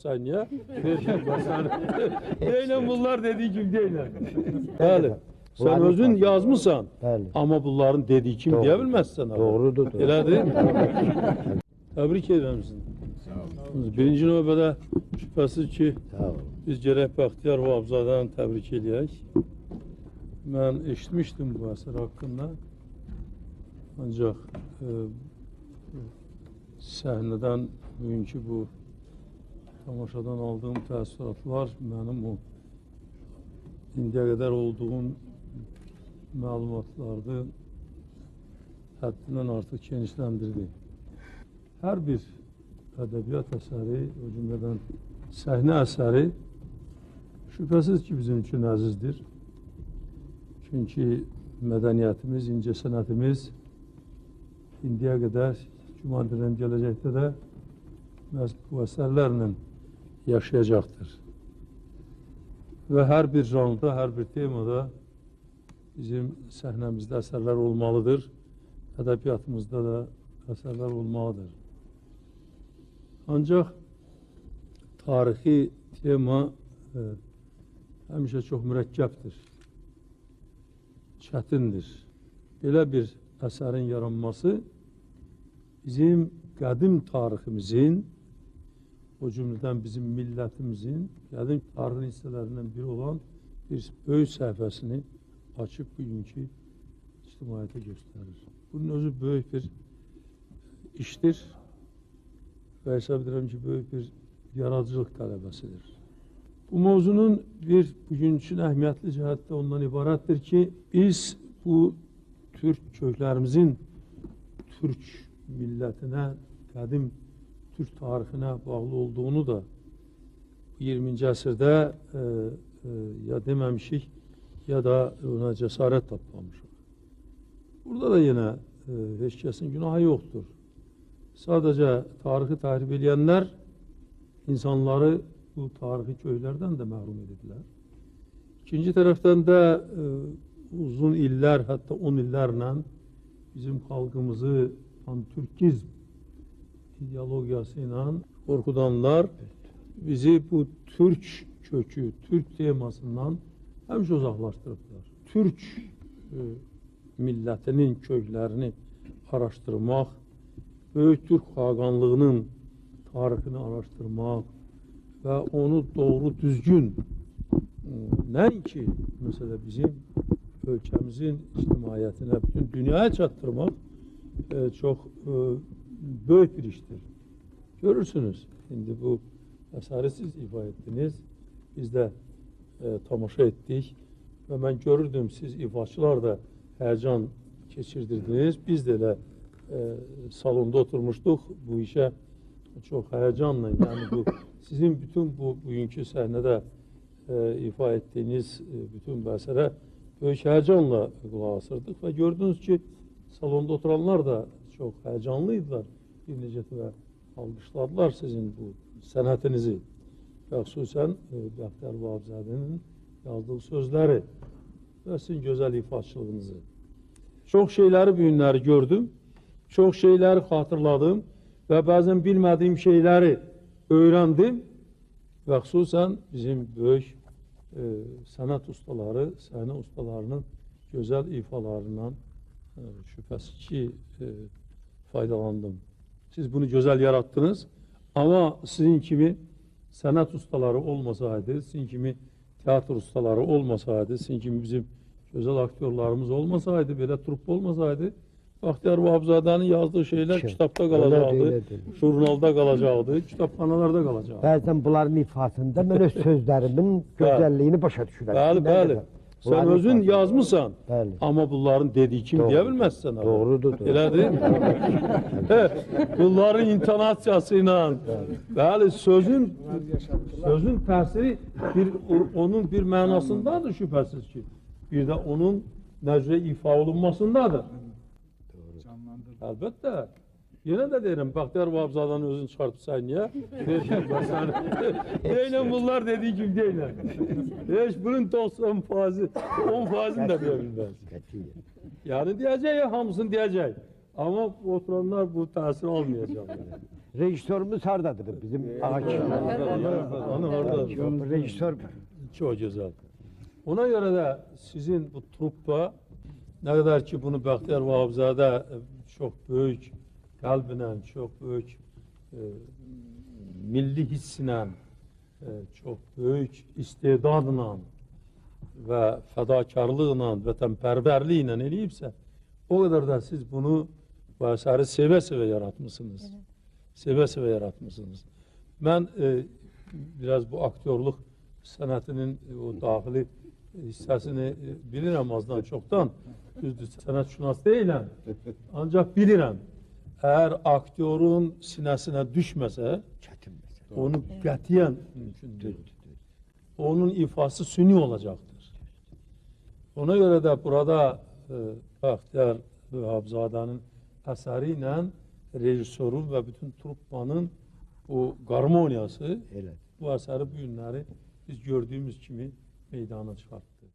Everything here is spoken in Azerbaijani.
Saniye. Deylə bunlar dediği gibi deylə. Bəli. Sen özün yazmışsan. Bəli. Ama bunların dediği kim Doğru. deyə bilməzsən. Doğrudur. Elədir. Təbrik edirəm sizi. Birinci növbədə şübhəsiz ki, Sağ ol. biz gərək Bəxtiyar Vahabzadəni təbrik edək. Mən eşitmişdim bu əsər haqqında. Ancaq səhnədən bugünkü bu tamaşadan aldığım təəssüratlar mənim o indiyə qədər olduğum məlumatlardı həddindən artıq genişləndirdi. Hər bir ədəbiyyat əsəri, o cümlədən səhnə əsəri şübhəsiz ki, bizim üçün əzizdir. Çünki mədəniyyətimiz, incəsənətimiz indiyə qədər, güman edirəm gələcəkdə də məhz bu əsərlərlə yaşayacaqdır. Və hər bir janrda, hər bir temada bizim səhnəmizdə əsərlər olmalıdır, ədəbiyyatımızda da əsərlər olmalıdır. Ancaq tarixi tema həmişə çox mürəkkəbdir, çətindir. Belə bir əsərin yaranması bizim qədim tariximizin, o cümlədən bizim millətimizin qədim tarixin hissələrindən biri olan bir böyük səhifəsini açıb bugünkü ictimaiyyətə göstərir. Bunun özü böyük bir işdir və hesab edirəm ki, böyük bir yaradıcılıq tələbəsidir. Bu mövzunun bir bugün üçün əhəmiyyətli cəhətdə ondan ibarətdir ki, biz bu Türk köklərimizin Türk millətinə, qədim Türk tarixinə bağlı olduğunu da 20-ci əsrdə ya deməmişik, ya da ona cəsarət tapmamışıq. Burada da yenə heç kəsin günahı yoxdur. Sadəcə tarixi təhrif edənlər insanları bu tarixi köylərdən də məhrum ediblər. İkinci tərəfdən də uzun illər, hətta 10 illərlə bizim xalqımızı pan-türkizm ideologiyası ilə qorxudanlar bizi bu Türk kökü, Türk temasından həmişə uzaqlaşdırıblar. Türk millətinin köklərini araşdırmaq, Böyük Türk xaqanlığının tarixini araşdırmaq və onu doğru düzgün, nəinki məsələ bizim ölkəmizin ictimaiyyətinə, bütün dünyaya çatdırmaq çox böyük bir işdir. Görürsünüz, indi bu əsəri siz ifa etdiniz, biz də tamaşa etdik və mən görürdüm, siz ifaçılar da həyəcan keçirdirdiniz. Biz də elə salonda oturmuşduq bu işə çox həyəcanla, yəni bu sizin bütün bu bugünkü səhnədə ifa etdiyiniz bütün bu əsərə böyük həyəcanla qulaq asırdıq və gördünüz ki, salonda oturanlar da çox həyəcanlıydılar. Bir necə və alqışladılar sizin bu sənətinizi və xüsusən Bəxtiyar Vahabzadənin yazdığı sözləri və sizin gözəl ifaçılığınızı. Çox şeyləri bu günləri gördüm, çox şeyləri xatırladım və bəzən bilmədiyim şeyləri öyrəndim və xüsusən bizim böyük sənət ustaları, səhnə ustalarının gözəl ifalarından şübhəsiz ki, faydalandım. Siz bunu gözəl yarattınız, amma sizin kimi sənət ustaları olmasaydı, sizin kimi teatr ustaları olmasaydı, sizin kimi bizim gözəl aktyorlarımız olmasaydı, belə trup olmasaydı, Bəxtiyar Vahabzadənin yazdığı şeylər kitabda qalacaqdı, jurnalda qalacaqdı, kitabxanalarda qalacaqdı. Bəzən bunların ifasında mən öz sözlərimin gözəlliyini başa düşürəm. Bəli, bəli. Sən özün yazmışsan, bəli. Amma bunların dediği kim deyə bilməzsən. Doğrudur. Elədir. Bunların intonasiyası ilə, bəli, sözün təsiri onun bir mənasındadır şübhəsiz ki. Bir də onun necə ifa olunmasındadır. Əlbəttə. Yenə də deyirəm, Bəxtiyar Vahabzadənin özünü çıxartırsan, niyə? Deyilən bunlar dediği gibi deyilən. Heç bunun 90%, 10%'ni də deyə bilməz. Yəni deyəcək, hamısını deyəcək. Amma oturanlar bu təsir almayacaq. Rejisörümüz hardadır bizim ağaç. Onu orada. Rejisör Çok güzel. Ona göre de sizin bu truppa ne kadar ki bunu Bəxtiyar Vahabzadə çok büyük kalbinle, çok büyük milli hisslə, çok büyük istedadla ve fedakarlıqla, vətənpərvərliklə eləyibsə, o kadar da siz bunu bu əsəri sevə-sevə yaratmışsınız. Sevə-sevə yaratmışsınız. Ben biraz bu aktörlük sənətinin o daxili hissəsini bilirəm azdan çoxdan. Düzdür, sənətşünas deyiləm. Ancaq bilirəm. Eğer aktörün sinəsinə düşməsə, onu qətiyyən mümkün deyil. Onun ifası süni olacaktır. Ona göre de burada Bəxtiyar Vahabzadənin əsəri ilə rejissorun ve bütün truppanın bu qarmoniyası bu əsəri bu günləri biz gördüğümüz kimi meydana çıxartdı.